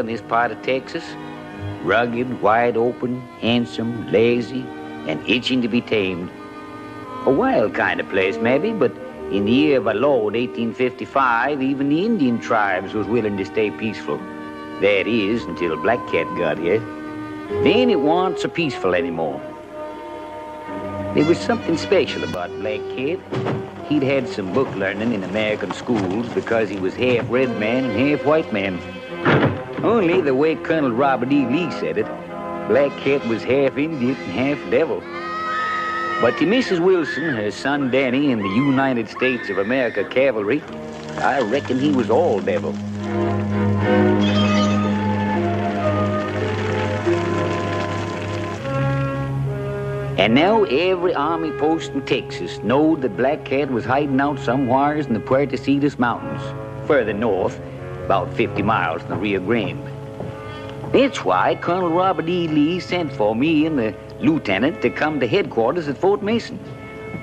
in this part of Texas. Rugged, wide open, handsome, lazy, and itching to be tamed. A wild kind of place, maybe, but in the year of our Lord, 1855, even the Indian tribes was willing to stay peaceful. That is, until Black Cat got here. Then it wasn't so peaceful anymore. There was something special about Black Cat. He'd had some book learning in American schools because he was half red man and half white man. Only the way Colonel Robert E. Lee said it, Black Cat was half Indian and half devil. But to Mrs. Wilson, her son Danny, in the United States of America Cavalry, I reckon he was all devil. And now every army post in Texas knowed that Black Cat was hiding out somewheres in the Puerto Mountains, further north, about 50 miles from the Rio Grande. That's why Colonel Robert E. Lee sent for me and the lieutenant to come to headquarters at Fort Mason.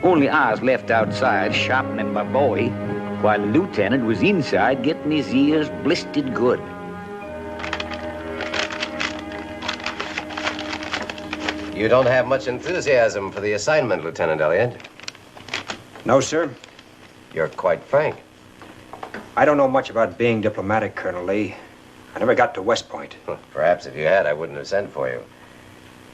Only I was left outside shopping at my boy, while the lieutenant was inside getting his ears blistered good. You don't have much enthusiasm for the assignment, Lieutenant Elliott. No, sir. You're quite frank. I don't know much about being diplomatic, Colonel Lee. I never got to West Point. Perhaps if you had, I wouldn't have sent for you.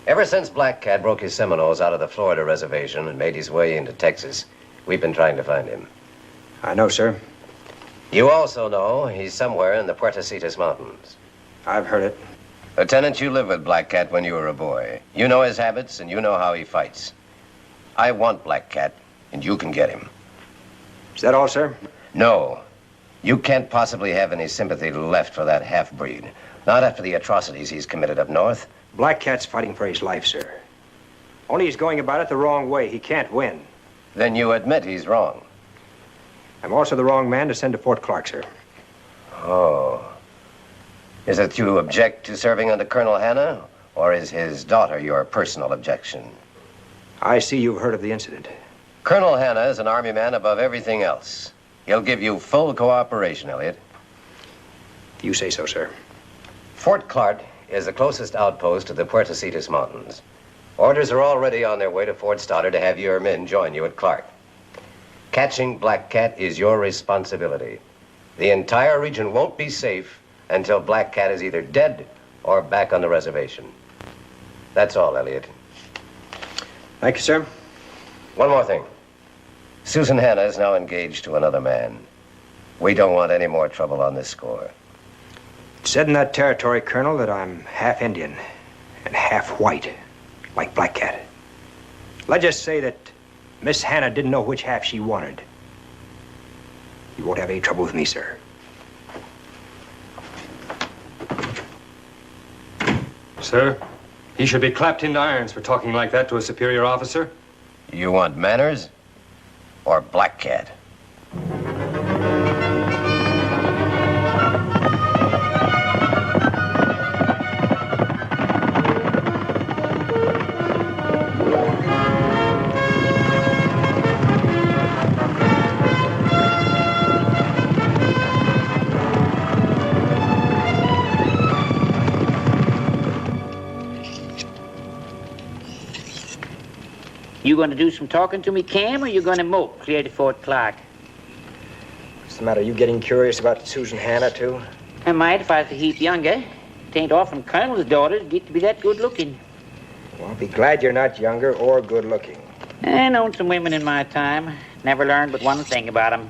Ever since Black Cat broke his Seminoles out of the Florida reservation and made his way into Texas, we've been trying to find him. I know, sir. You also know he's somewhere in the Puerto Mountains. I've heard it. Lieutenant, you lived with Black Cat when you were a boy. You know his habits and you know how he fights. I want Black Cat, and you can get him. Is that all, sir? No. You can't possibly have any sympathy left for that half-breed. Not after the atrocities he's committed up north. Black Cat's fighting for his life, sir. Only he's going about it the wrong way. He can't win. Then you admit he's wrong. I'm also the wrong man to send to Fort Clark, sir. Oh. Is it you object to serving under Colonel Hanna, or is his daughter your personal objection? I see you've heard of the incident. Colonel Hanna is an Army man above everything else. He'll give you full cooperation, Elliott. You say so, sir. Fort Clark is the closest outpost to the Puerto Mountains. Orders are already on their way to Fort Stoddard to have your men join you at Clark. Catching Black Cat is your responsibility. The entire region won't be safe until Black Cat is either dead or back on the reservation. That's all, Elliott. Thank you, sir. One more thing. Susan Hanna is now engaged to another man. We don't want any more trouble on this score. It said in that territory, Colonel, that I'm half Indian and half white, like Black Cat. Let's just say that Miss Hanna didn't know which half she wanted. You won't have any trouble with me, sir. Sir, he should be clapped into irons for talking like that to a superior officer. You want manners or Black Cat? You gonna do some talking to me, Cam, or you gonna mope clear to Fort Clark? What's the matter? You getting curious about Susan Hanna, too? I might if I was a heap younger. It ain't often colonel's daughters get to be that good looking. Well, I'll be glad you're not younger or good looking. I known some women in my time. Never learned but one thing about 'em.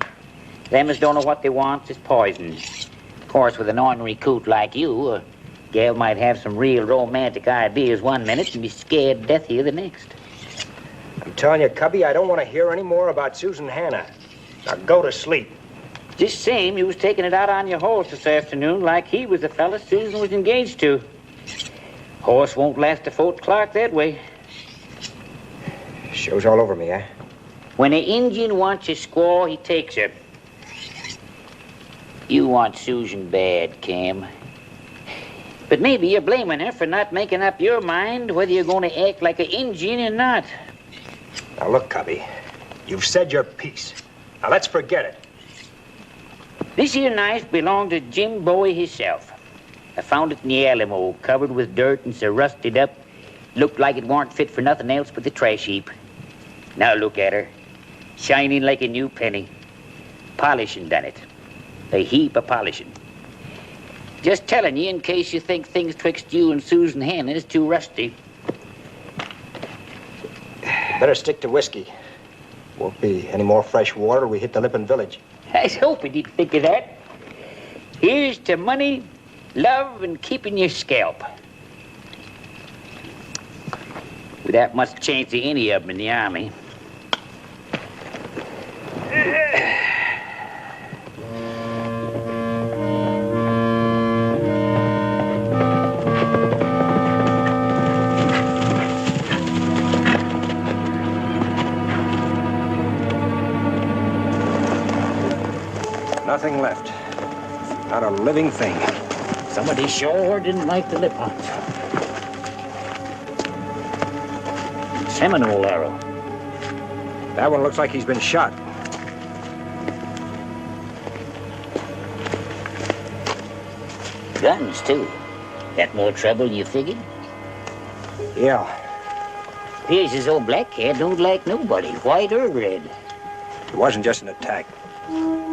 Them as don't know what they want is poison. Of course, with an ornery coot like you, a gal might have some real romantic ideas one minute and be scared to death here the next. I'm telling you, Cubby, I don't want to hear any more about Susan Hanna. Now go to sleep. Just same, you was taking it out on your horse this afternoon like he was the fella Susan was engaged to. Horse won't last to Fort Clark that way. Shows all over me, eh? When an Indian wants a squaw, he takes her. You want Susan bad, Cam. But maybe you're blaming her for not making up your mind whether you're going to act like an Indian or not. Now look, Cubby, you've said your piece. Now let's forget it. This here knife belonged to Jim Bowie himself. I found it in the Alamo, covered with dirt and so rusted up, looked like it weren't fit for nothing else but the trash heap. Now look at her, shining like a new penny. Polishing done it. A heap of polishing. Just telling you in case you think things twixt you and Susan Hannah is too rusty. Better stick to whiskey. Won't be any more fresh water till we hit the Lippin village. I was hoping you'd think of that. Here's to money, love, and keeping your scalp. Without much chance of any of them in the Army. Nothing left. Not a living thing. Somebody sure didn't like the Lippons. Seminole arrow. That one looks like he's been shot. Guns, too. That more trouble than you figured? Yeah. Appears as though Black Cat don't like nobody, white or red. It wasn't just an attack.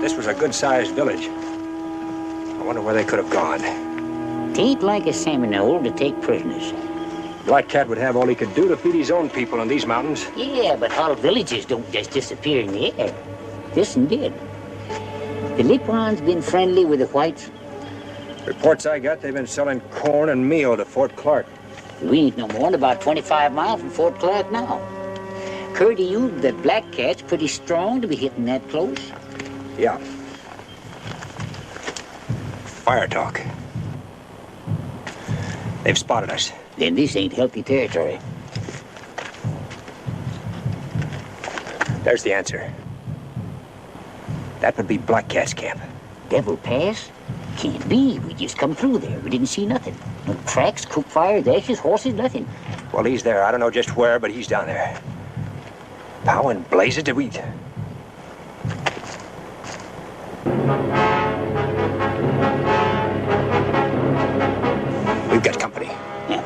This was a good-sized village. I wonder where they could have gone. Tain't like a Seminole to take prisoners. Black Cat would have all he could do to feed his own people in these mountains. Yeah, but whole villages don't just disappear in the air. This one did. The Lippons been friendly with the whites. Reports I got, they've been selling corn and meal to Fort Clark. We ain't no more than about 25 miles from Fort Clark now. Occurred to you that Black Cat's pretty strong to be hitting that close? Yeah. Fire talk. They've spotted us. Then this ain't healthy territory. There's the answer. That would be Black Cat's camp. Devil Pass? Can't be. We just come through there. We didn't see nothing. No tracks, cook fires, ashes, horses, nothing. Well, he's there. I don't know just where, but he's down there. How in blazes did we... We've got company. Yeah.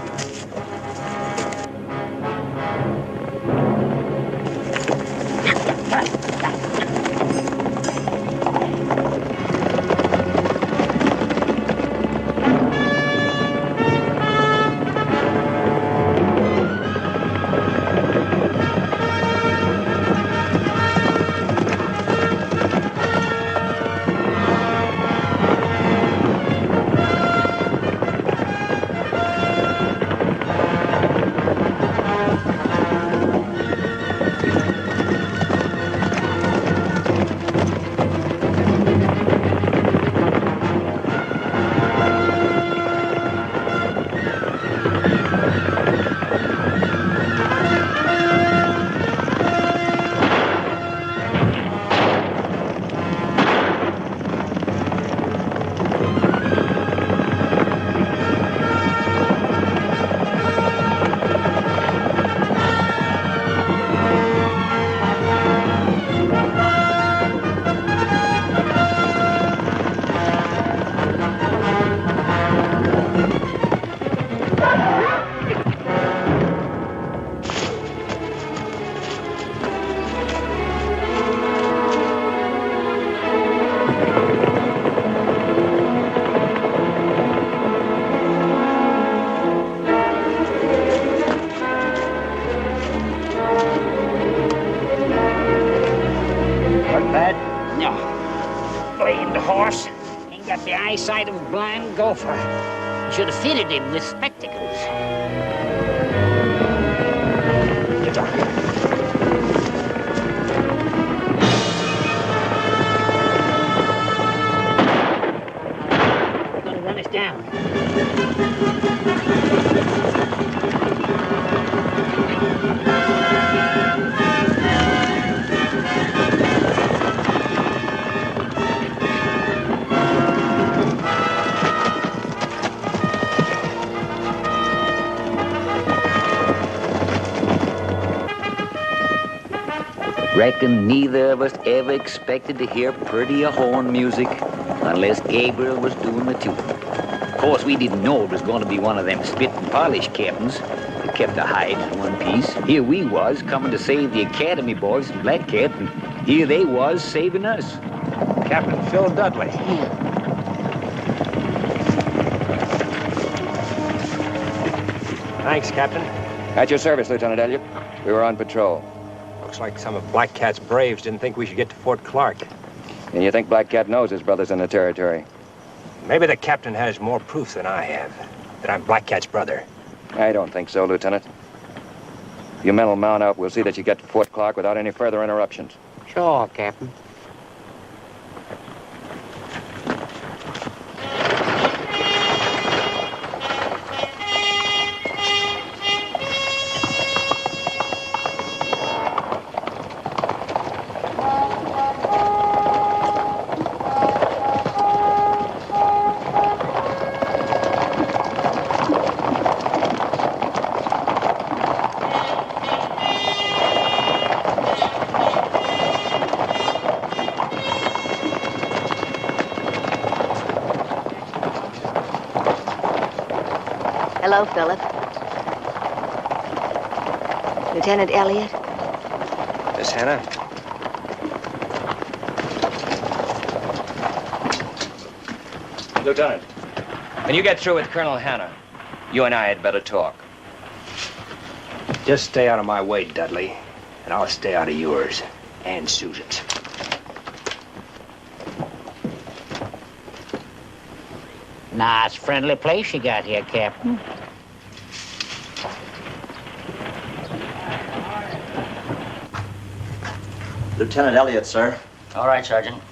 Eyesight of a blind gopher. Should have fitted him with spectacles. Get on. They're gonna run us down. Reckon neither of us ever expected to hear prettier horn music unless Gabriel was doing the tuning. course, we didn't know it was going to be one of them spit and polish captains that kept the hide in one piece. Here we was, coming to save the Academy boys from Black Cat, and here they was saving us. Captain Phil Dudley. Thanks, Captain. At your service, Lieutenant Elliott. We were on patrol. Looks like some of Black Cat's braves didn't think we should get to Fort Clark. And you think Black Cat knows his brother's in the territory? Maybe the captain has more proof than I have, that I'm Black Cat's brother. I don't think so, Lieutenant. If you men will mount up, we'll see that you get to Fort Clark without any further interruptions. Sure, Captain. Hello, Philip. Lieutenant Elliott? Miss Hannah? Lieutenant, when you get through with Colonel Hanna, you and I had better talk. Just stay out of my way, Dudley, and I'll stay out of yours and Susan's. Nice, friendly place you got here, Captain. Lieutenant Elliott, sir. All right, Sergeant.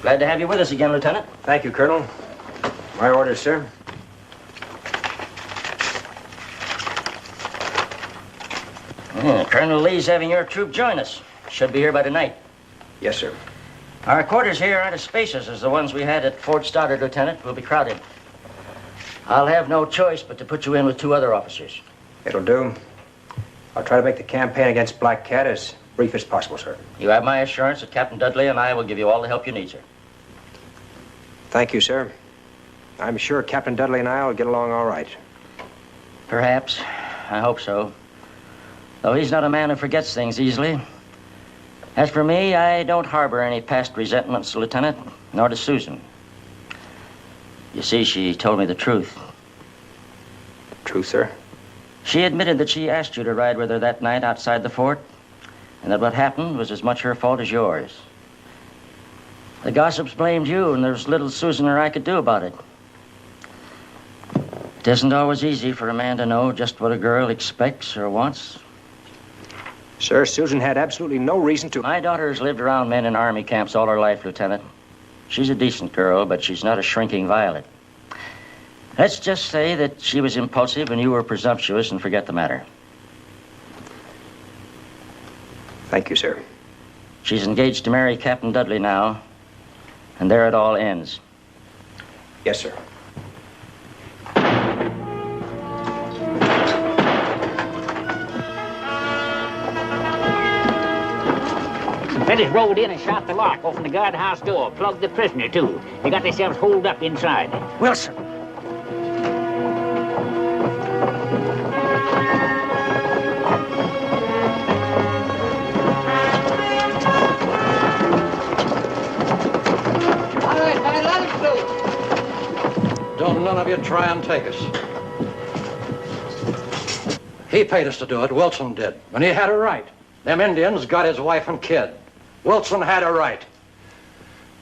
Glad to have you with us again, Lieutenant. Thank you, Colonel. My orders, sir. Colonel Lee's having your troop join us. Should be here by tonight. Yes, sir. Our quarters here aren't as spacious as the ones we had at Fort Stoddard, Lieutenant. We'll be crowded. I'll have no choice but to put you in with 2 other officers. It'll do. I'll try to make the campaign against Black Cat as brief as possible, sir. You have my assurance that Captain Dudley and I will give you all the help you need, sir. Thank you, sir. I'm sure Captain Dudley and I will get along all right. Perhaps. I hope so. Though he's not a man who forgets things easily. As for me, I don't harbor any past resentments, Lieutenant, nor does Susan. You see, she told me the truth. True, sir? She admitted that she asked you to ride with her that night outside the fort, and that what happened was as much her fault as yours. The gossips blamed you, and there's little Susan or I could do about it. It isn't always easy for a man to know just what a girl expects or wants. Sir, Susan had absolutely no reason to... My daughter's lived around men in army camps all her life, Lieutenant. She's a decent girl, but she's not a shrinking violet. Let's just say that she was impulsive and you were presumptuous and forget the matter. Thank you, sir. She's engaged to marry Captain Dudley now, and there it all ends. Yes, sir. Fellas rolled in and shot the lock, opened the guardhouse door, plugged the prisoner, too. They got themselves holed up inside. Wilson! All right, man, let him through. Don't none of you try and take us. He paid us to do it, Wilson did, and he had a right. Them Indians got his wife and kid. Wilson had a right.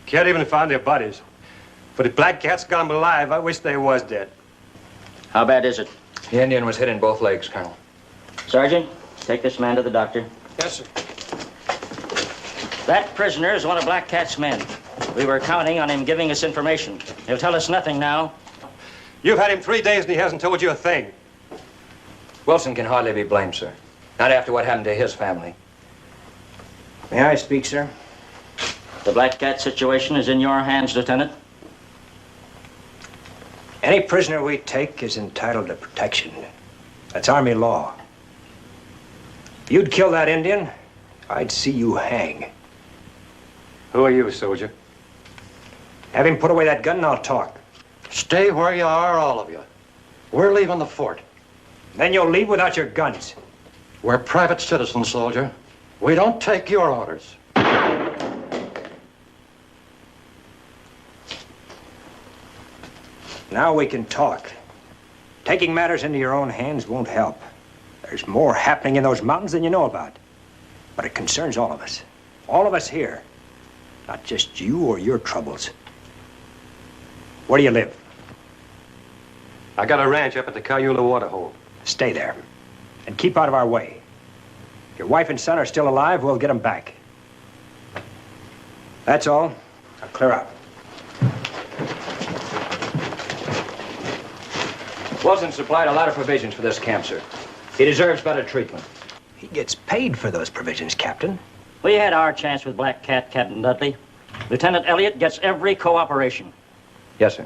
Can't even find their bodies. But if Black Cat's got them alive, I wish they was dead. How bad is it? The Indian was hit in both legs, Colonel. Sergeant, take this man to the doctor. Yes, sir. That prisoner is one of Black Cat's men. We were counting on him giving us information. He'll tell us nothing now. You've had him 3 days and he hasn't told you a thing. Wilson can hardly be blamed, sir. Not after what happened to his family. May I speak, sir? The Black Cat situation is in your hands, Lieutenant. Any prisoner we take is entitled to protection. That's Army law. If you'd kill that Indian, I'd see you hang. Who are you, soldier? Have him put away that gun and I'll talk. Stay where you are, all of you. We're leaving the fort. Then you'll leave without your guns. We're private citizens, soldier. We don't take your orders. Now we can talk. Taking matters into your own hands won't help. There's more happening in those mountains than you know about. But it concerns all of us. All of us here. Not just you or your troubles. Where do you live? I got a ranch up at the Cayula waterhole. Stay there. And keep out of our way. If your wife and son are still alive, we'll get them back. That's all. Now clear out. Wilson supplied a lot of provisions for this camp, sir. He deserves better treatment. He gets paid for those provisions, Captain. We had our chance with Black Cat, Captain Dudley. Lieutenant Elliott gets every cooperation. Yes, sir.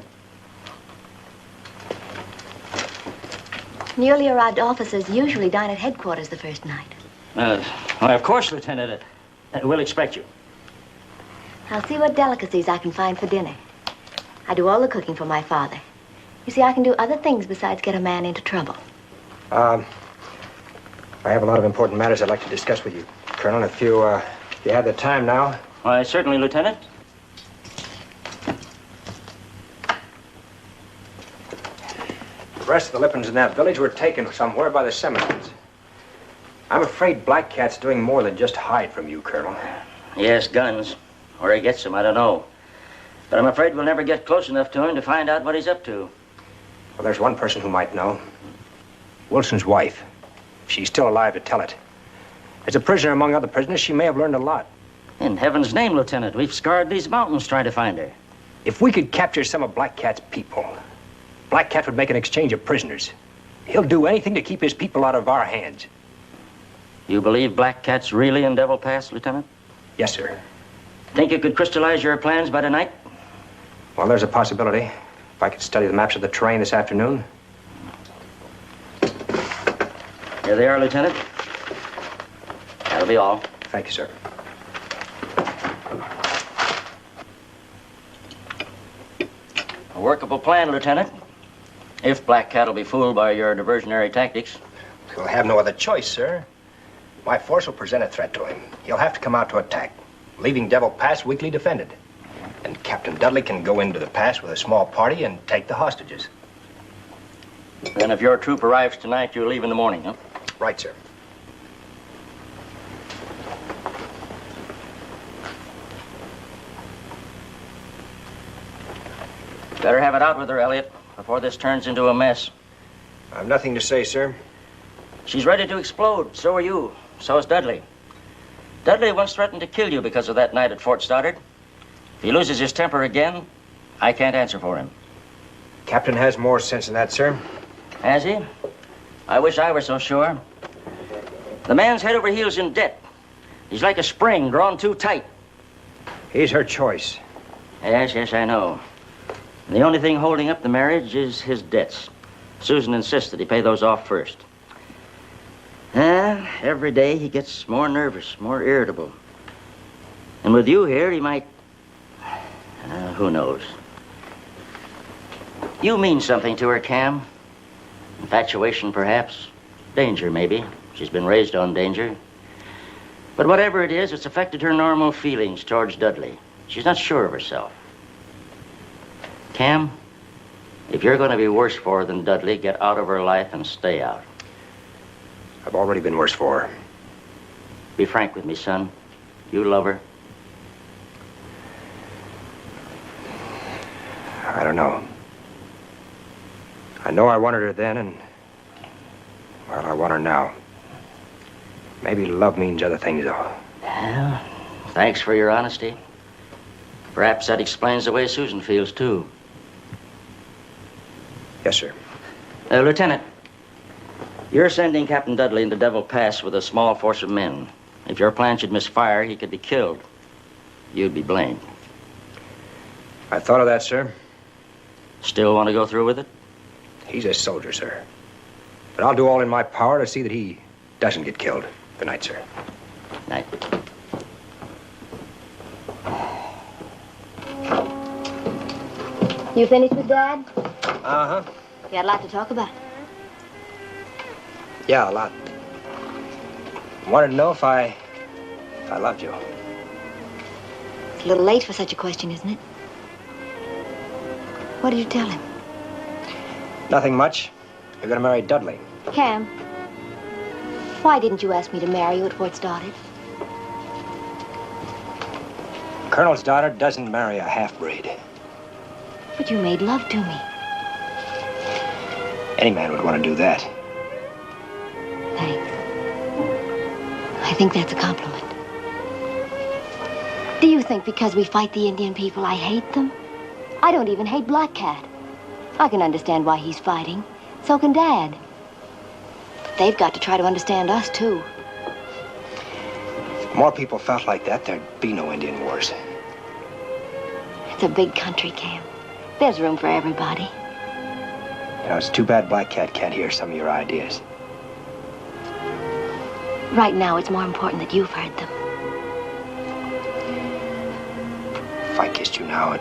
Newly arrived officers usually dine at headquarters the first night. Why, of course, Lieutenant. We'll expect you. I'll see what delicacies I can find for dinner. I do all the cooking for my father. You see, I can do other things besides get a man into trouble. I have a lot of important matters I'd like to discuss with you, Colonel. If you have the time now. Why, certainly, Lieutenant. The rest of the Lippins in that village were taken somewhere by the Seminoles. I'm afraid Black Cat's doing more than just hide from you, Colonel. Yes, guns. Where he gets them, I don't know. But I'm afraid we'll never get close enough to him to find out what he's up to. Well, there's one person who might know. Wilson's wife. If she's still alive to tell it. As a prisoner among other prisoners, she may have learned a lot. In heaven's name, Lieutenant, we've scoured these mountains trying to find her. If we could capture some of Black Cat's people, Black Cat would make an exchange of prisoners. He'll do anything to keep his people out of our hands. You believe Black Cat's really in Devil Pass, Lieutenant? Yes, sir. Think you could crystallize your plans by tonight? Well, there's a possibility. If I could study the maps of the terrain this afternoon. Here they are, Lieutenant. That'll be all. Thank you, sir. A workable plan, Lieutenant. If Black Cat will be fooled by your diversionary tactics. He'll have no other choice, sir. My force will present a threat to him. He'll have to come out to attack, leaving Devil Pass weakly defended. And Captain Dudley can go into the pass with a small party and take the hostages. Then if your troop arrives tonight, you'll leave in the morning, huh? Right, sir. Better have it out with her, Elliot, before this turns into a mess. I've nothing to say, sir. She's ready to explode. So are you. So is Dudley. Dudley once threatened to kill you because of that night at Fort Stoddard. If he loses his temper again, I can't answer for him. Captain has more sense than that, sir. Has he? I wish I were so sure. The man's head over heels in debt. He's like a spring drawn too tight. He's her choice. Yes, I know. And the only thing holding up the marriage is his debts. Susan insists that he pay those off first. Every day he gets more nervous, more irritable. And with you here, he might... who knows? You mean something to her, Cam. Infatuation, perhaps. Danger, maybe. She's been raised on danger. But whatever it is, it's affected her normal feelings towards Dudley. She's not sure of herself. Cam, if you're going to be worse for her than Dudley, get out of her life and stay out. I've already been worse for her. Be frank with me, son. You love her? I don't know. I know I wanted her then, and... well, I want her now. Maybe love means other things, though. Well, thanks for your honesty. Perhaps that explains the way Susan feels, too. Yes, sir. Lieutenant, you're sending Captain Dudley into Devil Pass with a small force of men. If your plan should misfire, he could be killed. You'd be blamed. I thought of that, sir. Still want to go through with it? He's a soldier, sir. But I'll do all in my power to see that he doesn't get killed. Good night, sir. Night. You finished with Dad? Uh-huh. You had a lot to talk about. Yeah, a lot. Wanted to know if I loved you. It's a little late for such a question, isn't it? What did you tell him? Nothing much. You're gonna marry Dudley. Cam, why didn't you ask me to marry you at Fort Stoddard? Colonel's daughter doesn't marry a half-breed. But you made love to me. Any man would want to do that. Thanks. I think that's a compliment. Do you think because we fight the Indian people, I hate them? I don't even hate Black Cat. I can understand why he's fighting. So can Dad. But they've got to try to understand us, too. If more people felt like that, there'd be no Indian wars. It's a big country, Cam. There's room for everybody. You know, it's too bad Black Cat can't hear some of your ideas. Right now, it's more important that you've heard them. If I kissed you now, it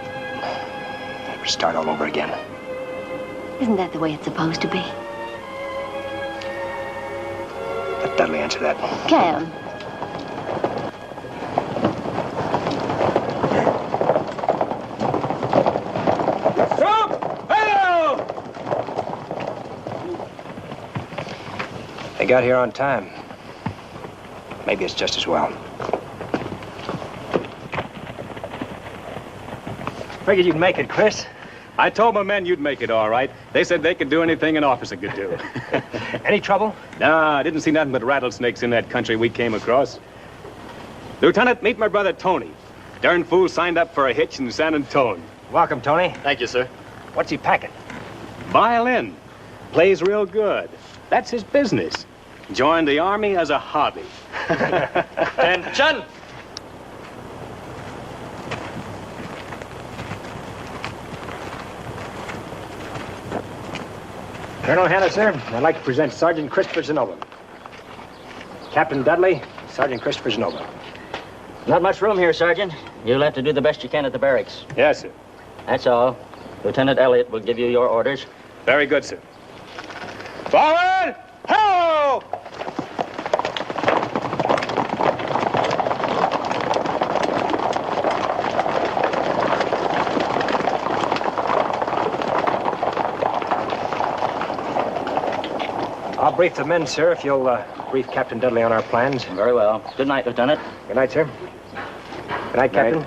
would start all over again. Isn't that the way it's supposed to be? Let Dudley answer that. Cam. They got here on time. Maybe it's just as well. Figured you'd make it, Chris. I told my men you'd make it all right. They said they could do anything an officer could do. Any trouble? Nah, I didn't see nothing but rattlesnakes in that country we came across. Lieutenant, meet my brother Tony. Darn fool signed up for a hitch in San Antone. Welcome, Tony. Thank you, sir. What's he packing? Violin. Plays real good. That's his business. Joined the Army as a hobby. Attention! Colonel Hanna, sir, I'd like to present Sergeant Christopher Zenova. Captain Dudley, Sergeant Christopher Zenova. Not much room here, Sergeant. You'll have to do the best you can at the barracks. Yes, sir. That's all. Lieutenant Elliott will give you your orders. Very good, sir. Forward! Ho! I'll brief the men, sir, if you'll brief Captain Dudley on our plans. Very well. Good night, Lieutenant. Good night, sir. Good night, Captain.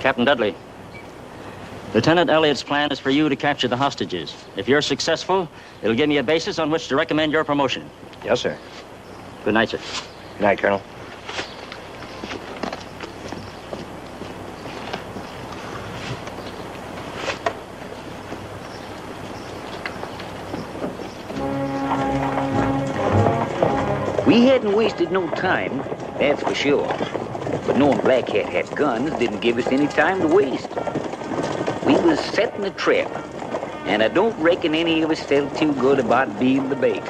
Captain Dudley, Lieutenant Elliott's plan is for you to capture the hostages. If you're successful, it'll give me a basis on which to recommend your promotion. Yes, sir. Good night, sir. Good night, Colonel. We hadn't wasted no time, that's for sure. But knowing Black Cat had guns didn't give us any time to waste. We was setting a trap, and I don't reckon any of us felt too good about being the bait.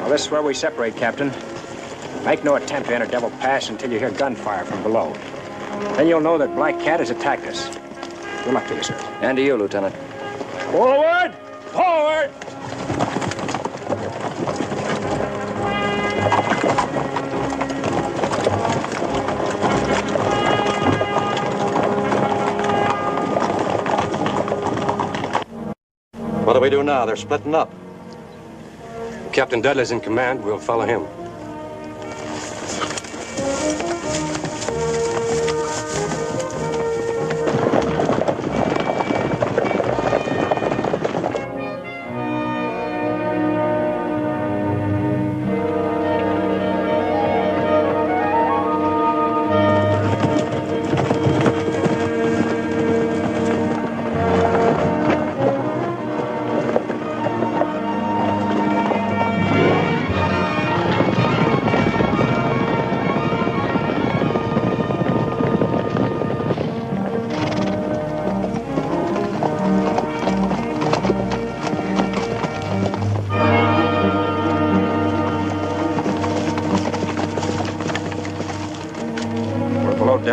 Well, this is where we separate, Captain. Make no attempt to enter Devil Pass until you hear gunfire from below. Then you'll know that Black Cat has attacked us. Good luck to you, sir. And to you, Lieutenant. Forward! Forward! What do we do now? They're splitting up. Captain Dudley's in command. We'll follow him.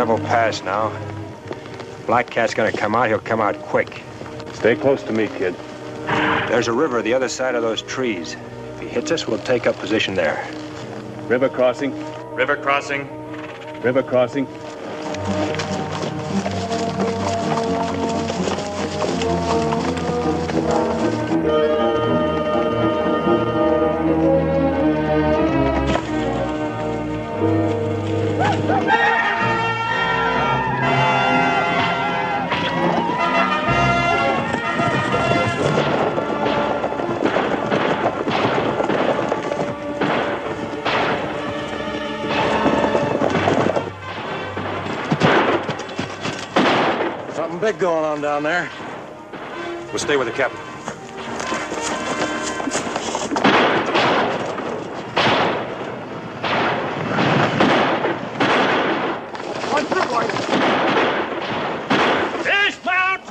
devil pass now. Black Cat's gonna come out. He'll come out quick. Stay close to me, kid. There's a river the other side of those trees. If he hits us, we'll take up position there. River crossing. River crossing. River crossing. Something big going on down there. We'll stay with the captain. On through, boys. Dismount!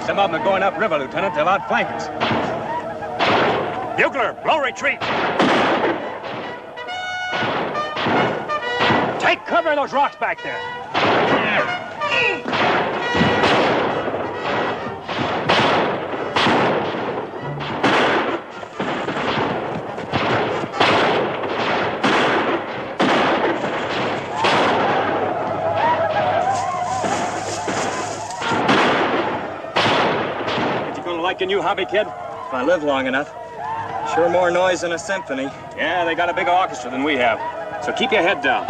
Some of them are going upriver, Lieutenant. They'll outflank us. Bugler, blow retreat. Take cover in those rocks back there. Like a new hobby, kid? If I live long enough. Sure more noise than a symphony. Yeah, they got a bigger orchestra than we have. So keep your head down.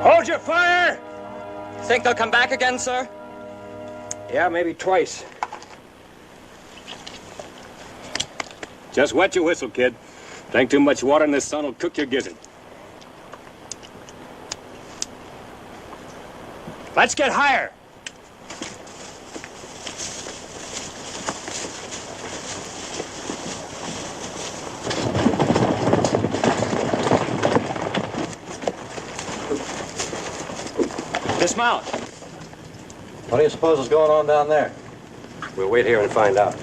Hold your fire! Think they'll come back again, sir? Yeah, maybe twice. Just wet your whistle, kid. Drink too much water in this sun will cook your gizzard. Let's get higher. Dismount. What do you suppose is going on down there? We'll wait here and find out.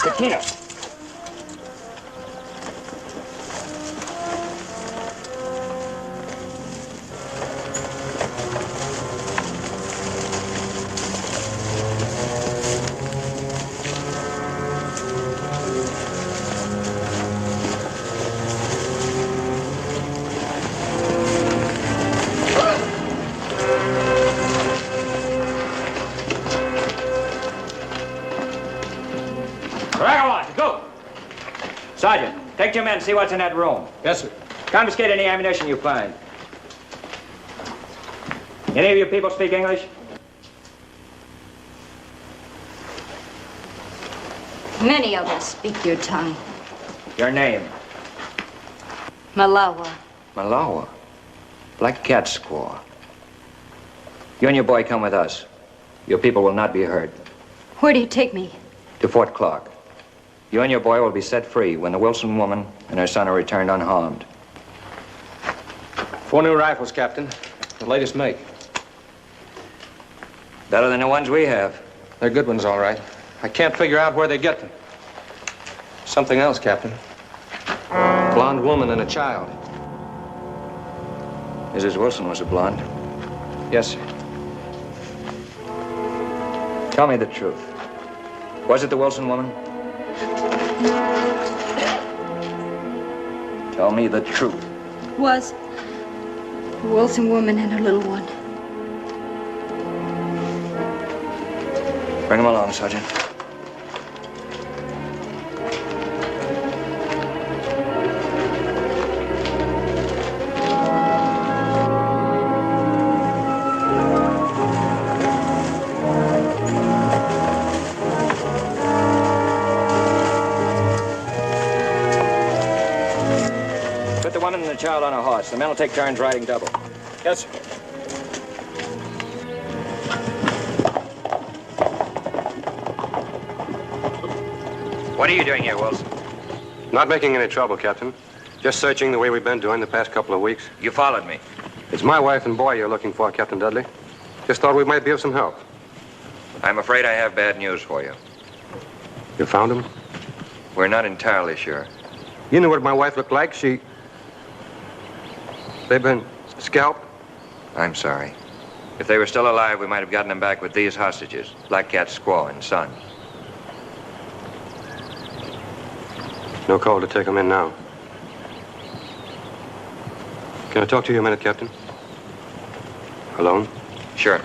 Katina. Sergeant, take 2 men, see what's in that room. Yes, sir. Confiscate any ammunition you find. Any of you people speak English? Many of us speak your tongue. Your name? Malawa. Malawa. Black Cat Squaw. You and your boy come with us. Your people will not be hurt. Where do you take me? To Fort Clark. You and your boy will be set free when the Wilson woman and her son are returned unharmed. 4 new rifles, Captain. The latest make. Better than the ones we have. They're good ones, all right. I can't figure out where they get them. Something else, Captain. Blonde woman and a child. Mrs. Wilson was a blonde. Yes, sir. Tell me the truth. Was it the Wilson woman? Tell me the truth. Was a Wilson woman and her little one. Bring him along, Sergeant. Put the woman and the child on a horse. The men will take turns riding double. Yes, sir. What are you doing here, Wilson? Not making any trouble, Captain. Just searching the way we've been doing the past couple of weeks. You followed me. It's my wife and boy you're looking for, Captain Dudley. Just thought we might be of some help. I'm afraid I have bad news for you. You found them? We're not entirely sure. You knew what my wife looked like. They've been scalped. I'm sorry. If they were still alive, we might have gotten them back with these hostages, Black Cat's squaw and son. No call to take them in now. Can I talk to you a minute, Captain? Alone? Sure.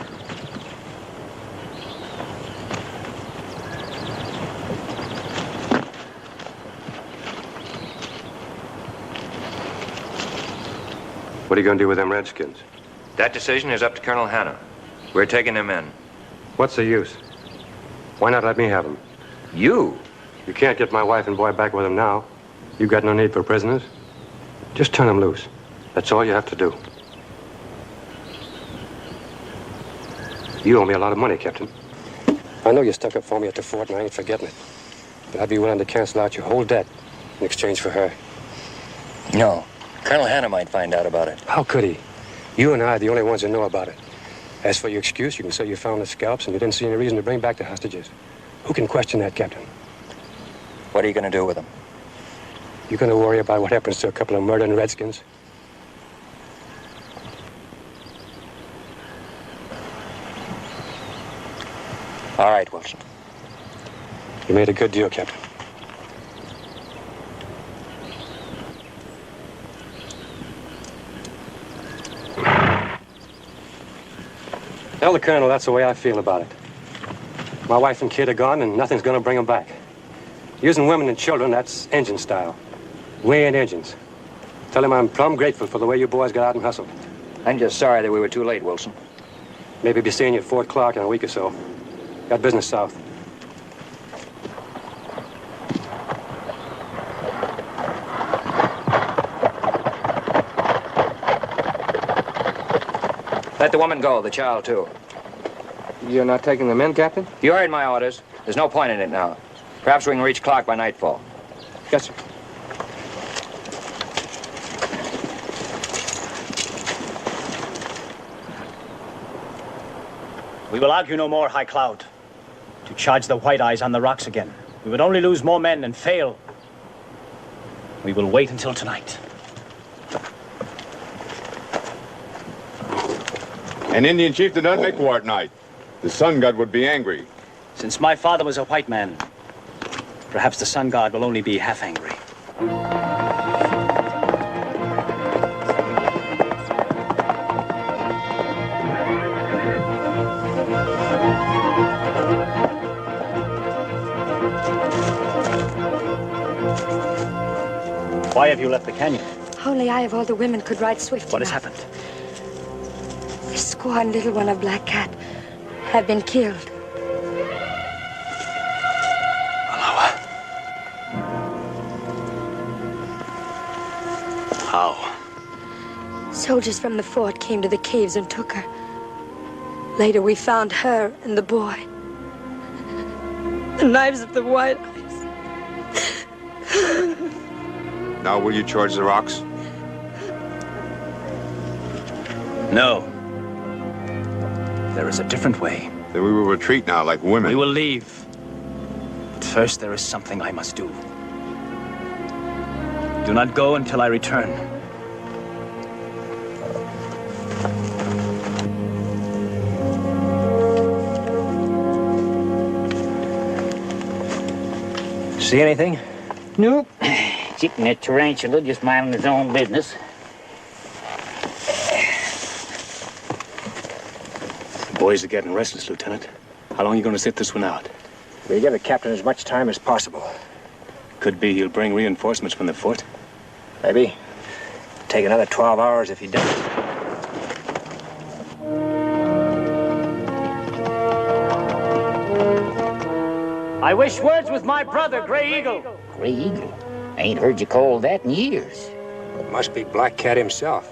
What are you going to do with them Redskins? That decision is up to Colonel Hanna. We're taking them in. What's the use? Why not let me have them? You? You can't get my wife and boy back with them now. You've got no need for prisoners. Just turn them loose. That's all you have to do. You owe me a lot of money, Captain. I know you stuck up for me at the fort, and I ain't forgetting it. But I'd be willing to cancel out your whole debt in exchange for her. No. Colonel Hanna might find out about it. How could he? You and I are the only ones who know about it. As for your excuse, you can say you found the scalps and you didn't see any reason to bring back the hostages. Who can question that, Captain? What are you going to do with them? You going to worry about what happens to a couple of murdering Redskins? All right, Wilson. You made a good deal, Captain. Tell the Colonel that's the way I feel about it. My wife and kid are gone, and nothing's going to bring them back. Using women and children, that's engine style. We ain't engines. Tell him I'm plumb grateful for the way you boys got out and hustled. I'm just sorry that we were too late, Wilson. Maybe be seeing you at Fort Clark in a week or so. Got business south. Let the woman go, the child, too. You're not taking them in, Captain? You heard my orders. There's no point in it now. Perhaps we can reach Clark by nightfall. Yes, sir. We will argue no more, High Cloud. To charge the White Eyes on the rocks again, we would only lose more men and fail. We will wait until tonight. An Indian chief did not make war at night. The sun god would be angry. Since my father was a white man, perhaps the sun god will only be half angry. Why have you left the canyon? Only I of all the women could ride swift What has enough. happened? The squaw and little one of Black Cat have been killed. How? Soldiers from the fort came to the caves and took her. Later, we found her and the boy. The knives of the White Eyes Now will you charge the rocks? No. There is a different way. Then we will retreat now like women. We will leave. But first there is something I must do. Do not go until I return. See anything? Nope. Chicken that tarantula just minding his own business. The boys are getting restless, Lieutenant. How long are you going to sit this one out? We'll give the captain as much time as possible. Could be he'll bring reinforcements from the fort. Maybe. Take another 12 hours if he doesn't. I wish words with my brother, Gray Eagle. Gray Eagle? I ain't heard you call that in years. It must be Black Cat himself.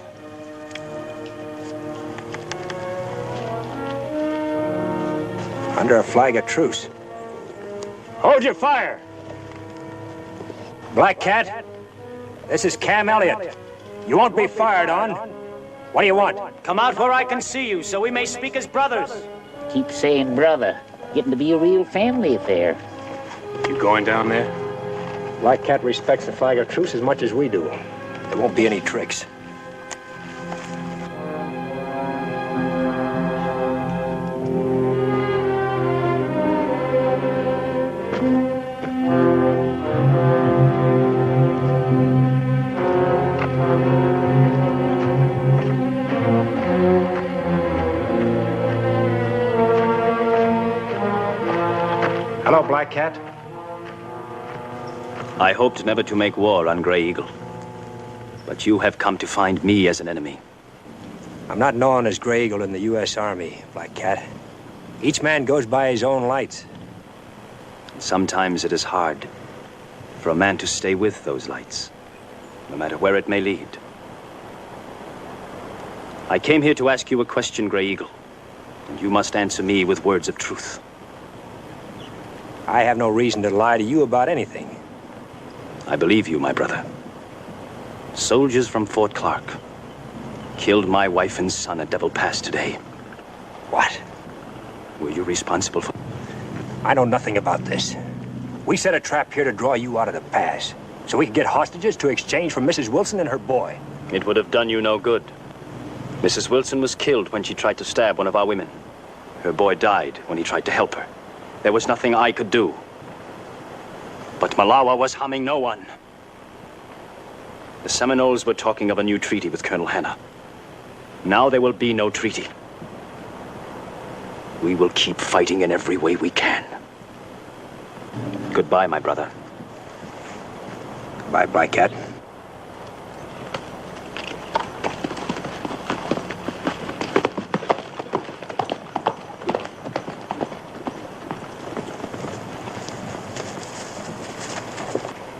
Under a flag of truce. Hold your fire. Black Cat, this is Cam Elliott. You won't be fired on. What do you want? Come out where I can see you so we may speak as brothers. Keep saying brother. Getting to be a real family affair. You going down there? Black Cat respects the flag of truce as much as we do. There won't be any tricks. Hello, Black Cat. I hoped never to make war on Gray Eagle. But you have come to find me as an enemy. I'm not known as Gray Eagle in the U.S. Army, Black Cat. Each man goes by his own lights. Sometimes it is hard for a man to stay with those lights, no matter where it may lead. I came here to ask you a question, Gray Eagle, and you must answer me with words of truth. I have no reason to lie to you about anything. I believe you, my brother. Soldiers from Fort Clark killed my wife and son at Devil Pass today. What? Were you responsible for... I know nothing about this. We set a trap here to draw you out of the pass, so we could get hostages to exchange for Mrs. Wilson and her boy. It would have done you no good. Mrs. Wilson was killed when she tried to stab one of our women. Her boy died when he tried to help her. There was nothing I could do. But Malawa was harming no one. The Seminoles were talking of a new treaty with Colonel Hanna. Now there will be no treaty. We will keep fighting in every way we can. Goodbye, my brother. Goodbye, Black Cat.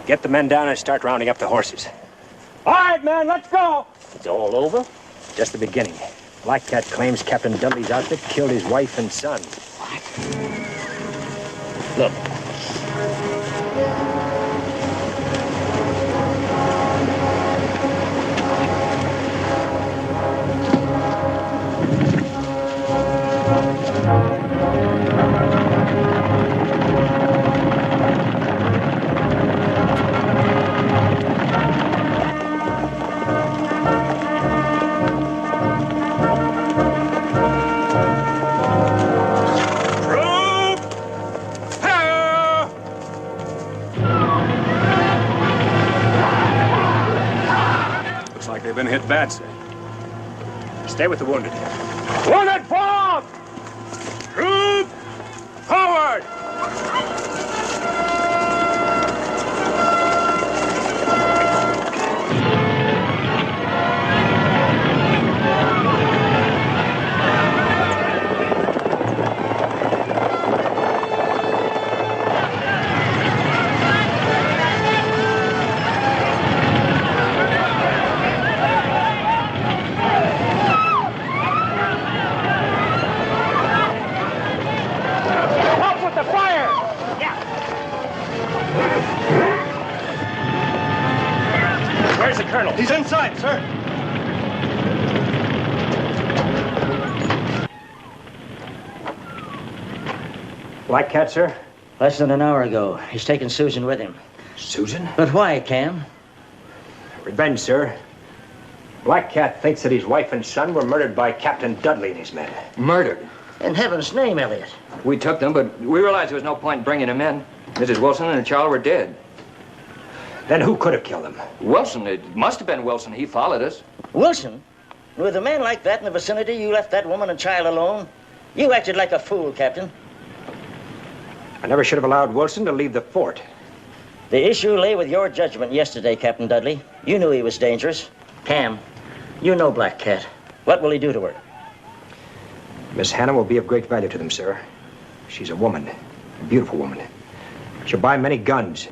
Get the men down and start rounding up the horses. All right, man, let's go. It's all over? Just the beginning. Black Cat claims Captain Dudley's outfit killed his wife and son. Look. They've been hit bad, sir. Stay with the wounded. Wounded forward! Troop forward! Black Cat, sir? Less than an hour ago. He's taken Susan with him. Susan? But why, Cam? Revenge, sir. Black Cat thinks that his wife and son were murdered by Captain Dudley and his men. Murdered? In heaven's name, Elliot. We took them, but we realized there was no point in bringing them in. Mrs. Wilson and the child were dead. Then who could have killed them? Wilson. It must have been Wilson. He followed us. Wilson? With a man like that in the vicinity, you left that woman and child alone? You acted like a fool, Captain. I never should have allowed Wilson to leave the fort. The issue lay with your judgment yesterday, Captain Dudley. You knew he was dangerous. Cam, you know Black Cat. What will he do to her? Miss Hannah will be of great value to them, sir. She's a woman, a beautiful woman. She'll buy many guns.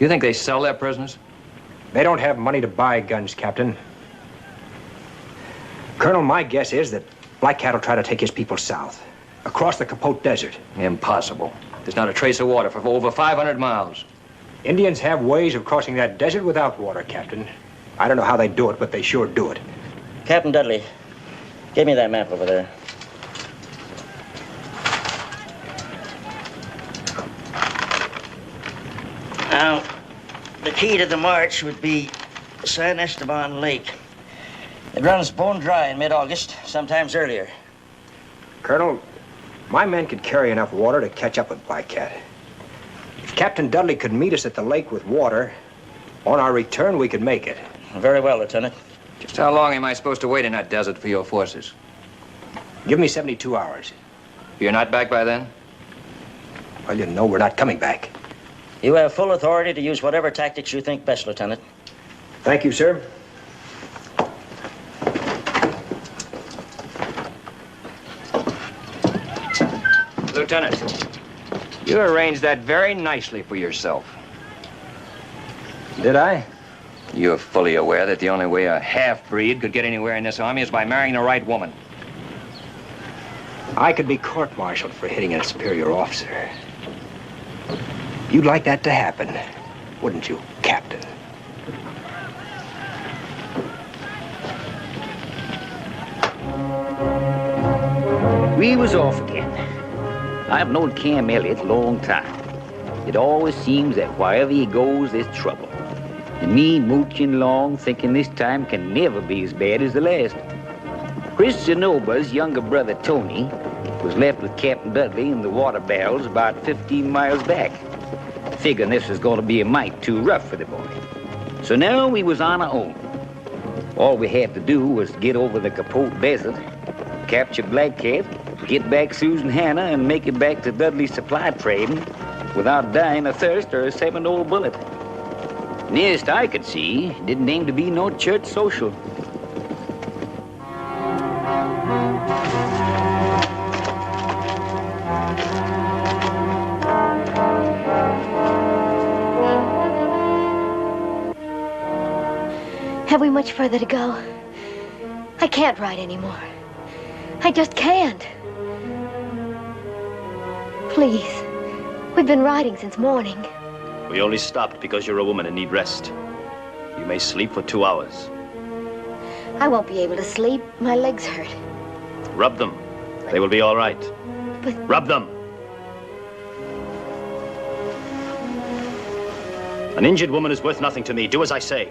You think they sell their prisoners? They don't have money to buy guns, Captain. Colonel, my guess is that Black Cat will try to take his people south, across the Capote Desert. Impossible. There's not a trace of water for over 500 miles. Indians have ways of crossing that desert without water, Captain. I don't know how they do it, but they sure do it. Captain Dudley, give me that map over there. Now, the key to the march would be San Esteban Lake. It runs bone dry in mid-August, sometimes earlier. Colonel, my men could carry enough water to catch up with Black Cat. If Captain Dudley could meet us at the lake with water, on our return, we could make it. Very well, Lieutenant. Just how long am I supposed to wait in that desert for your forces? Give me 72 hours. You're not back by then? Well, you know we're not coming back. You have full authority to use whatever tactics you think best, Lieutenant. Thank you, sir. Lieutenant, you arranged that very nicely for yourself. Did I? You're fully aware that the only way a half-breed could get anywhere in this army is by marrying the right woman. I could be court-martialed for hitting a superior officer. You'd like that to happen, wouldn't you, Captain? We was off again. I've known Cam Elliott a long time. It always seems that wherever he goes, there's trouble. And me mooching along, thinking this time can never be as bad as the last. Chris Zenoba's younger brother, Tony, was left with Captain Dudley in the water barrels about 15 miles back. Figuring this was going to be a mite too rough for the boy. So now we was on our own. All we had to do was get over the Capote Desert, capture Black Cat, get back Susan Hannah, and make it back to Dudley's supply trading without dying of thirst or a 7-old bullet. Nearest I could see, didn't aim to be no church social. Have we much further to go? I can't ride anymore. I just can't. Please. We've been riding since morning. We only stopped because you're a woman and need rest. You may sleep for 2 hours. I won't be able to sleep. My legs hurt. Rub them. They will be all right. But... Rub them. An injured woman is worth nothing to me. Do as I say.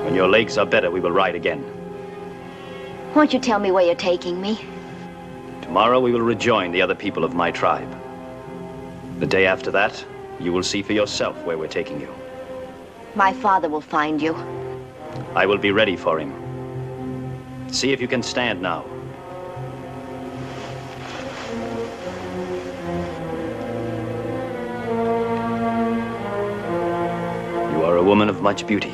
When your legs are better, we will ride again. Won't you tell me where you're taking me? Tomorrow we will rejoin the other people of my tribe. The day after that, you will see for yourself where we're taking you. My father will find you. I will be ready for him. See if you can stand now. You are a woman of much beauty.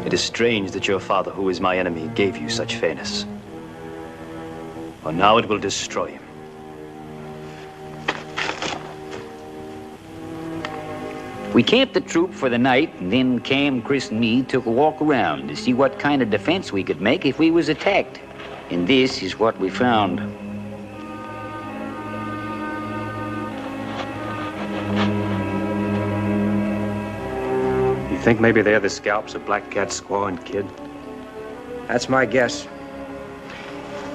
It is strange that your father, who is my enemy, gave you such fairness. For now it will destroy him. We camped the troop for the night, and then Cam, Chris, and me took a walk around to see what kind of defense we could make if we was attacked. And this is what we found. You think maybe they're the scalps of Black Cat's squaw and kid? That's my guess.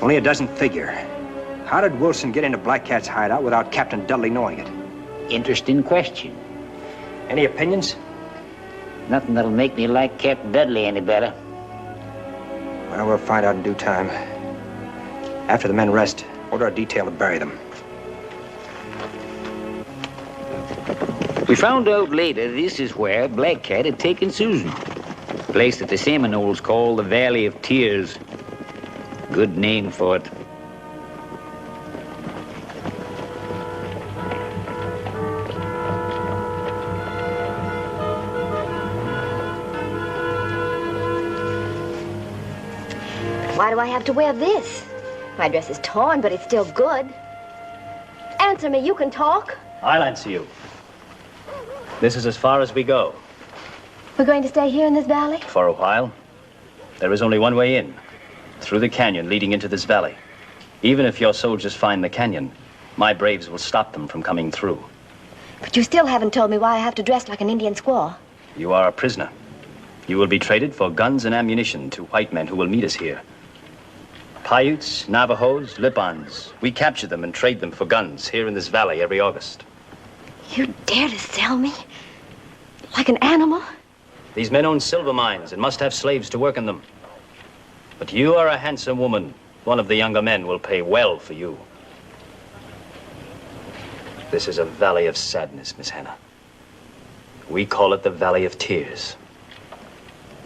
Only it doesn't figure. How did Wilson get into Black Cat's hideout without Captain Dudley knowing it? Interesting question. Any opinions? Nothing that'll make me like Captain Dudley any better. Well, we'll find out in due time. After the men rest, order a detail to bury them. We found out later this is where Black Cat had taken Susan. A place that the Seminoles call the Valley of Tears. Good name for it. Why do I have to wear this? My dress is torn, but it's still good. Answer me, you can talk. I'll answer you. This is as far as we go. We're going to stay here in this valley? For a while. There is only one way in, through the canyon leading into this valley. Even if your soldiers find the canyon, my braves will stop them from coming through. But you still haven't told me why I have to dress like an Indian squaw. You are a prisoner. You will be traded for guns and ammunition to white men who will meet us here. Paiutes, Navajos, Lipans. We capture them and trade them for guns here in this valley every August. You dare to sell me? Like an animal? These men own silver mines and must have slaves to work in them. But you are a handsome woman. One of the younger men will pay well for you. This is a valley of sadness, Miss Hannah. We call it the Valley of Tears.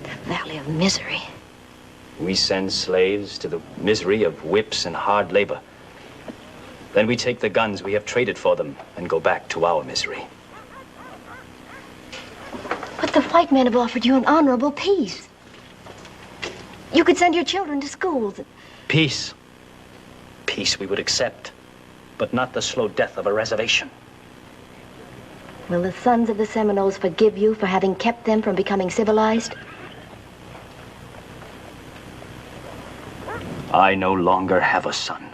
The Valley of Misery. We send slaves to the misery of whips and hard labor. Then we take the guns we have traded for them and go back to our misery. But the white men have offered you an honorable peace. You could send your children to schools. Peace. Peace we would accept, but not the slow death of a reservation. Will the sons of the Seminoles forgive you for having kept them from becoming civilized? I no longer have a son.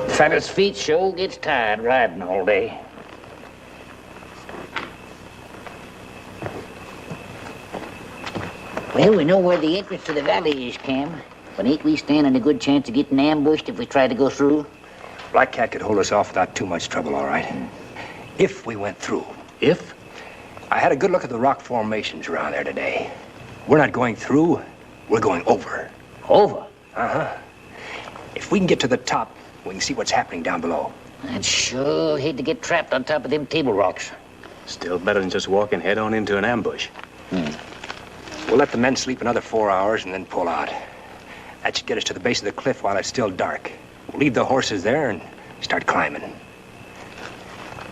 Fella's feet sure gets tired riding all day. Well, we know where the entrance to the valley is, Cam. But ain't we standing a good chance of getting ambushed if we try to go through? Black Cat could hold us off without too much trouble, all right. If we went through. If? I had a good look at the rock formations around there today. We're not going through, we're going over. Over? Uh-huh. If we can get to the top, we can see what's happening down below. I'd sure hate to get trapped on top of them table rocks. Still better than just walking head on into an ambush. We'll let the men sleep another 4 hours and then pull out. That should get us to the base of the cliff while it's still dark. We'll leave the horses there and start climbing.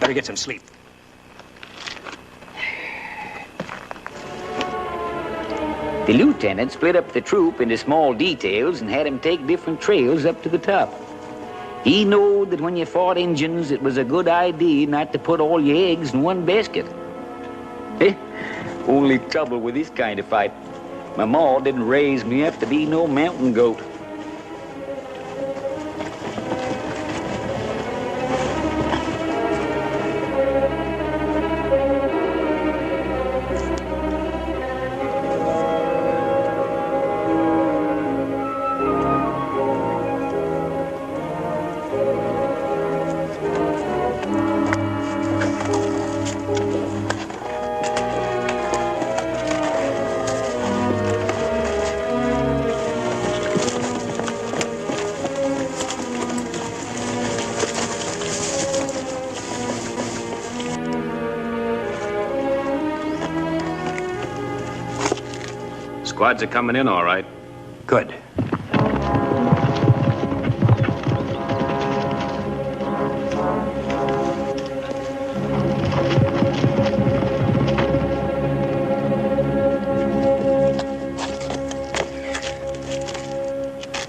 Better get some sleep. The lieutenant split up the troop into small details and had them take different trails up to the top. He knowed that when you fought Injuns, it was a good idea not to put all your eggs in one basket. Only trouble with this kind of fight, my ma didn't raise me up to be no mountain goat. Squads are coming in all right. Good.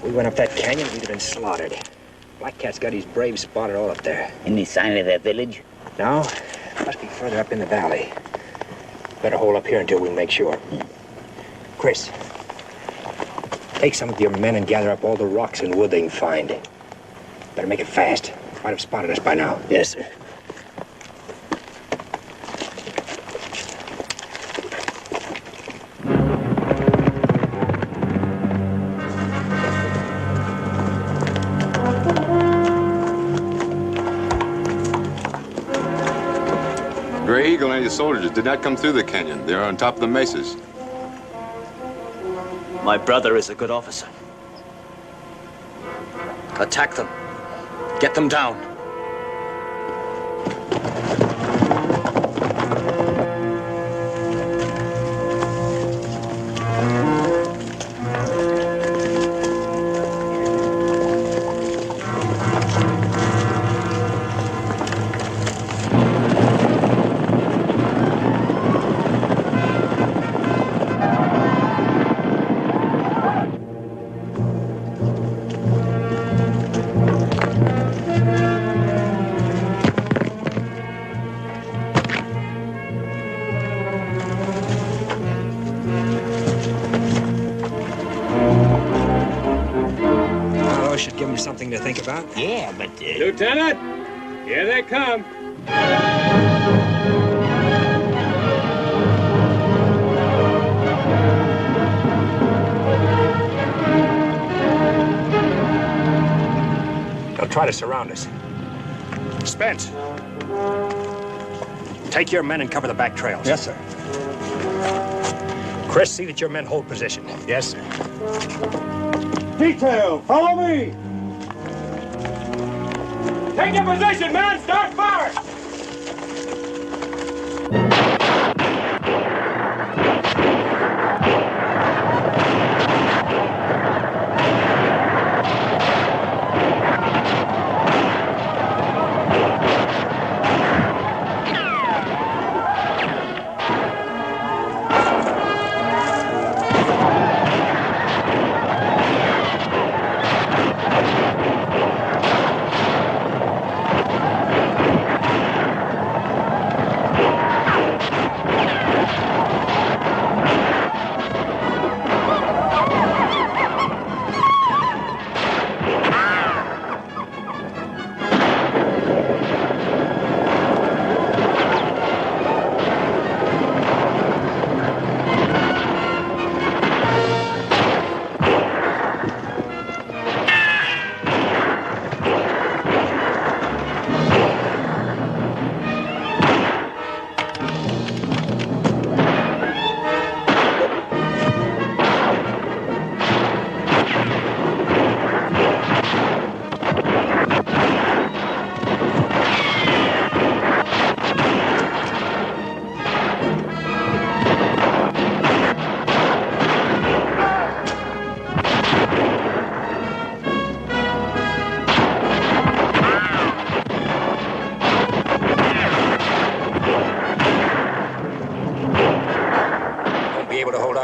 We went up that canyon, we'd have been slaughtered. Black Cat's got his braves spotted all up there. Any sign of that village? No, must be further up in the valley. Better hold up here until we make sure. Chris, take some of your men and gather up all the rocks and wood they can find. Better make it fast. Might have spotted us by now. Yes, sir. Gray Eagle and his soldiers did not come through the canyon. They're on top of the mesas. My brother is a good officer. Attack them. Get them down. Should give them something to think about. Yeah, but... Lieutenant! Here they come. They'll try to surround us. Spence, take your men and cover the back trails. Yes, sir. Chris, see that your men hold position. Yes, sir. Detail, follow me! Take your position, men! Start firing!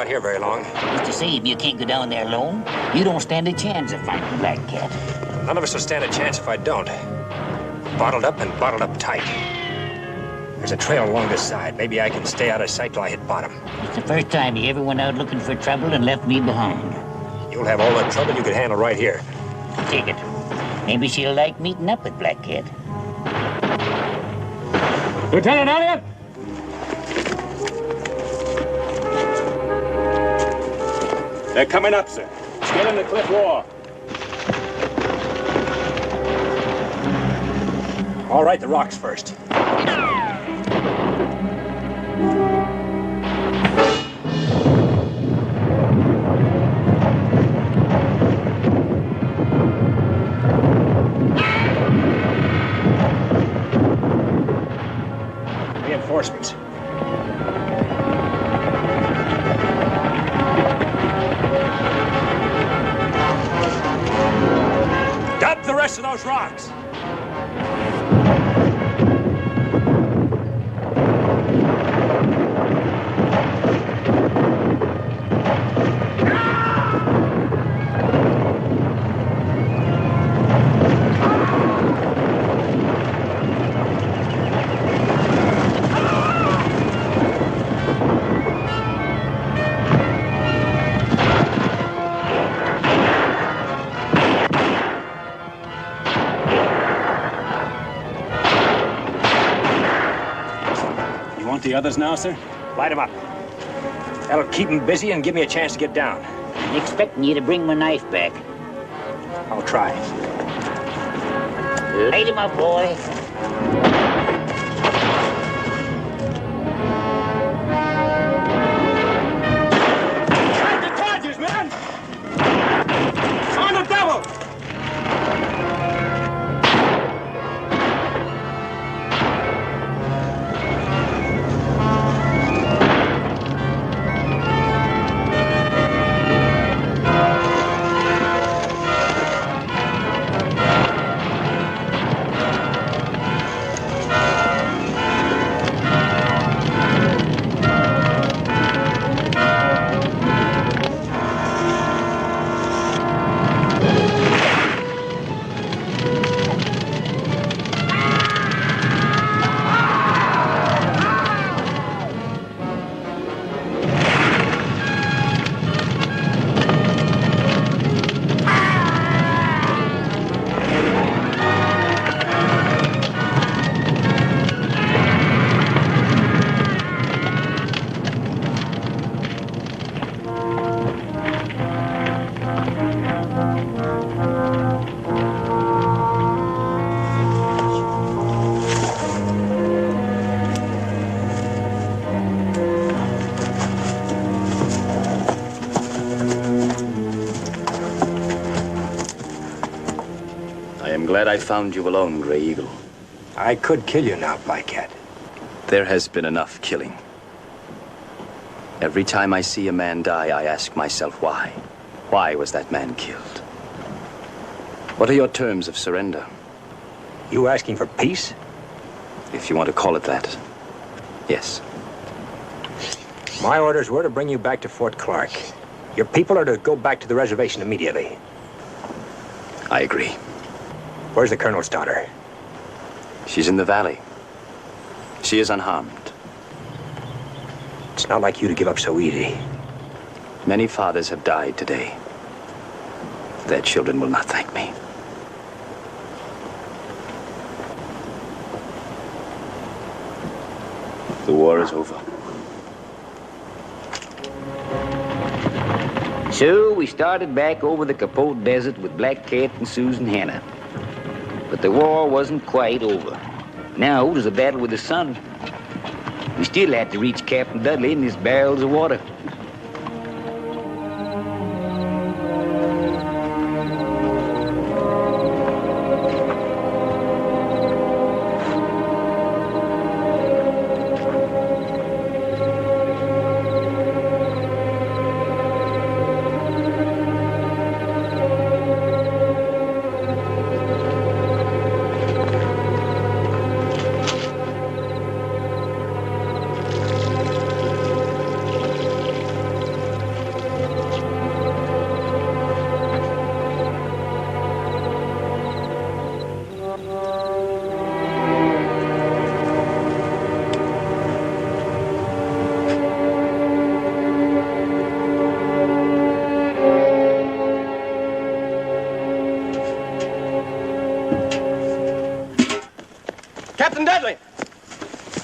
Here very long. Mr. Sabe, you can't go down there alone. You don't stand a chance of fighting Black Cat. None of us will stand a chance if I don't. Bottled up and bottled up tight. There's a trail along this side. Maybe I can stay out of sight till I hit bottom. It's the first time you ever went out looking for trouble and left me behind. You'll have all the trouble you could handle right here. Take it. Maybe she'll like meeting up with Black Cat. Lieutenant Elliott! They're coming up, sir. Let's get in the cliff wall. All right, the rocks first. Reinforcements. Dump the rest of those rocks. want the others now, sir? Light 'em up. That'll keep 'em busy and give me a chance to get down. I'm expecting you to bring my knife back. I'll try. Light him up, boy. Take the charges, man! On the double! Glad I found you alone, Gray Eagle. I could kill you now, Black Cat. There has been enough killing. Every time I see a man die, I ask myself why. Why was that man killed? What are your terms of surrender? You asking for peace? If you want to call it that, yes. My orders were to bring you back to Fort Clark. Your people are to go back to the reservation immediately. I agree. Where's the colonel's daughter? She's in the valley. She is unharmed. It's not like you to give up so easy. Many fathers have died today. Their children will not thank me. The war is over. So we started back over the Capote Desert with Black Cat and Susan Hannah. But the war wasn't quite over. Now there's a battle with the sun. We still had to reach Captain Dudley in his barrels of water. Captain Dudley!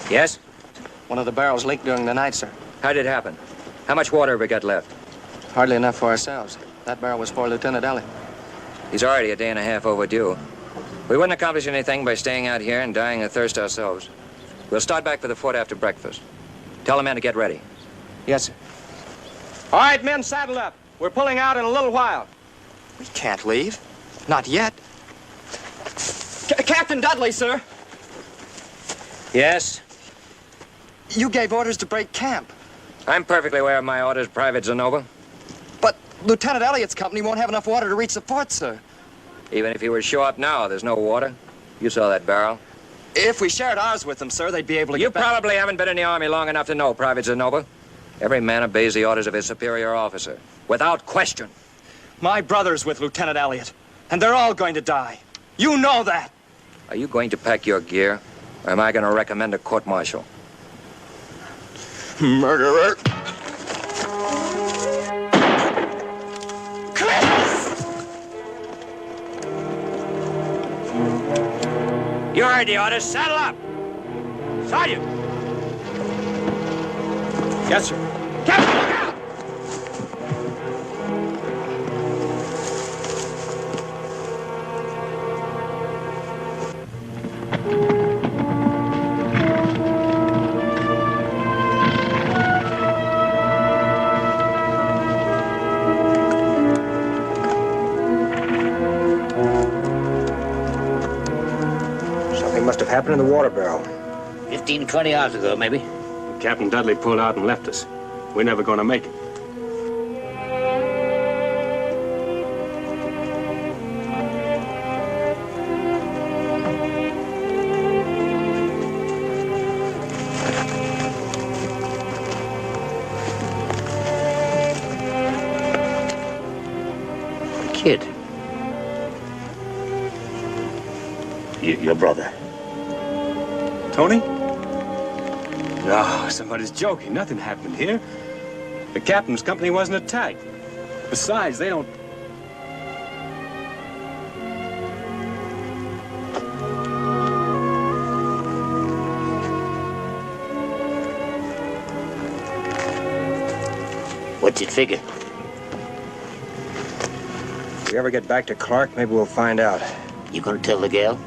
Yes? One of the barrels leaked during the night, sir. How did it happen? How much water have we got left? Hardly enough for ourselves. That barrel was for Lieutenant Elliott. He's already a day and a half overdue. We wouldn't accomplish anything by staying out here and dying of thirst ourselves. We'll start back for the fort after breakfast. Tell the men to get ready. Yes, sir. All right, men, saddle up. We're pulling out in a little while. We can't leave. Not yet. Captain Dudley, sir. Yes? You gave orders to break camp. I'm perfectly aware of my orders, Private Zenova. But Lieutenant Elliott's company won't have enough water to reach the fort, sir. Even if he were to show up now, there's no water. You saw that barrel. If we shared ours with them, sir, they'd be able to You get back. probably haven't been in the Army long enough to know, Private Zenova. Every man obeys the orders of his superior officer, without question. My brother's with Lieutenant Elliott, and they're all going to die. You know that. Are you going to pack your gear, or am I going to recommend a court-martial? Murderer. You heard the orders. Saddle up! Sergeant! Yes, sir. Captain, look out! Something must have happened in the water barrel. 15, 20 hours ago, maybe. Captain Dudley pulled out and left us. We're never going to make it. Kid. Your brother. Tony? No, somebody's joking. Nothing happened here. The captain's company wasn't attacked. Besides, they don't... What's it figure? If we ever get back to Clark, maybe we'll find out. You gonna tell the gal?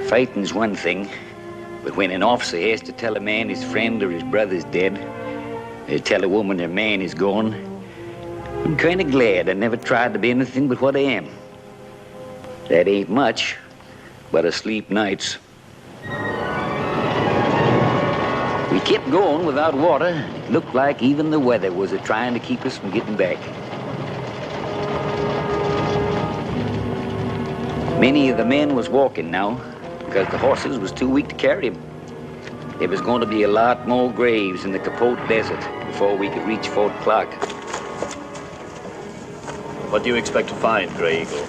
Fighting's one thing, but when an officer has to tell a man his friend or his brother's dead, or tell a woman their man is gone, I'm kind of glad I never tried to be anything but what I am. That ain't much, but I sleep nights. We kept going without water. It looked like even the weather was trying to keep us from getting back. Many of the men was walking now, because the horses was too weak to carry them. There was going to be a lot more graves in the Capote Desert before we could reach Fort Clark. What do you expect to find, Grey Eagle?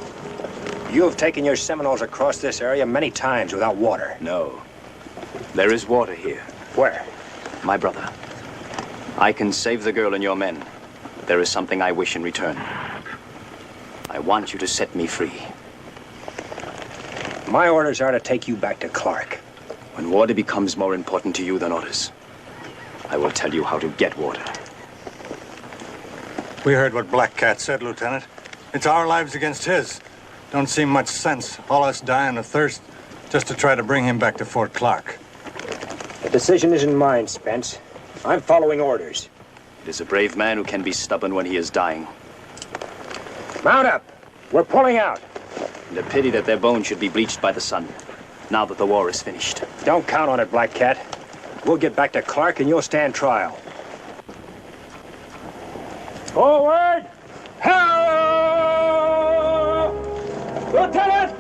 You have taken your Seminoles across this area many times without water. No. There is water here. Where? My brother. I can save the girl and your men, but there is something I wish in return. I want you to set me free. My orders are to take you back to Clark. When water becomes more important to you than orders, I will tell you how to get water. We heard what Black Cat said, Lieutenant. It's our lives against his. Don't seem much sense, all us dying of thirst, just to try to bring him back to Fort Clark. The decision isn't mine, Spence. I'm following orders. It is a brave man who can be stubborn when he is dying. Mount up. We're pulling out. And a pity that their bones should be bleached by the sun, now that the war is finished. Don't count on it, Black Cat. We'll get back to Clark and you'll stand trial. Forward! Hello! Lieutenant!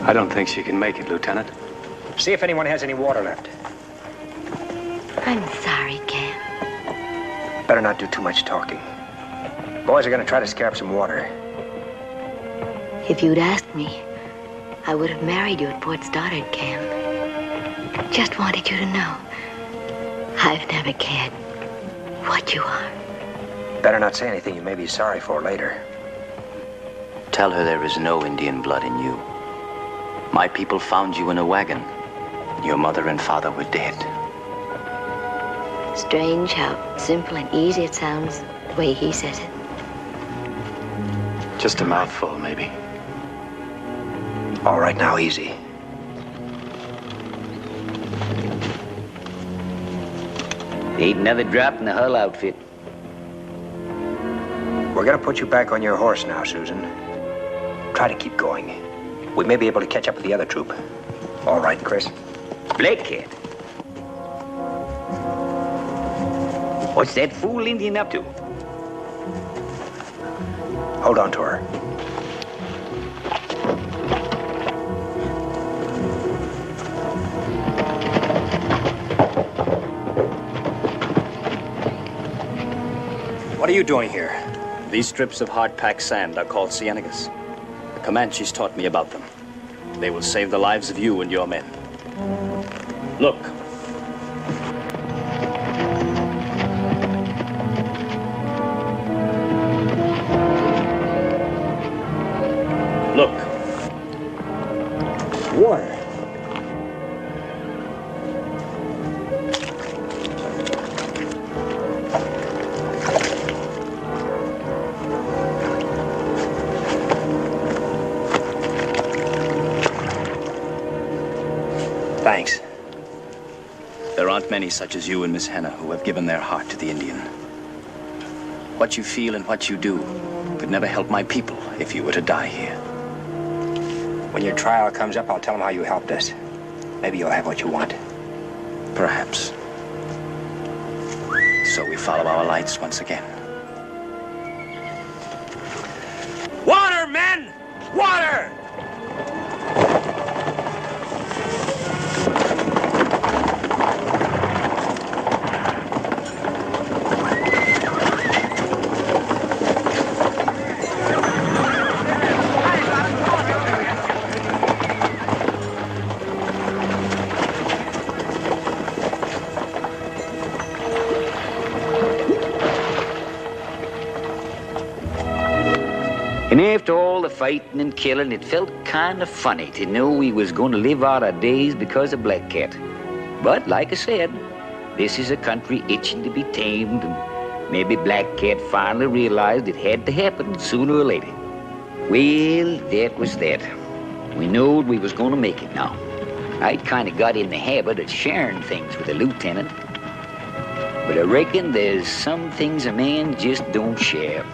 I don't think she can make it, Lieutenant. See if anyone has any water left. I'm sorry, Cam. Better not do too much talking. Boys are gonna try to scare up some water. If you'd asked me, I would have married you at Port Stoddard, Cam. Just wanted you to know. I've never cared what you are. Better not say anything you may be sorry for later. Tell her there is no Indian blood in you. My people found you in a wagon. Your mother and father were dead. Strange how simple and easy it sounds the way he says it. Just a mouthful, maybe. All right, now, easy. Ain't another drop in the Hull outfit. We're gonna put you back on your horse now, Susan. Try to keep going. We may be able to catch up with the other troop. All right, Chris? Black Cat. What's that fool Indian up to? Hold on to her. What are you doing here? These strips of hard-packed sand are called cienagas. The Comanches taught me about them. They will save the lives of you and your men. Look. There aren't many such as you and Miss Hannah who have given their heart to the Indian. What you feel and what you do could never help my people if you were to die here. When your trial comes up, I'll tell them how you helped us. Maybe you'll have what you want. Perhaps. So we follow our lights once again. Water, men! Water! And after all the fighting and killing, it felt kind of funny to know we was going to live out our days because of Black Cat. But like I said, this is a country itching to be tamed, and maybe Black Cat finally realized it had to happen sooner or later. Well, that was that. We knowed we was going to make it now. I'd kind of got in the habit of sharing things with the lieutenant. But I reckon there's some things a man just don't share.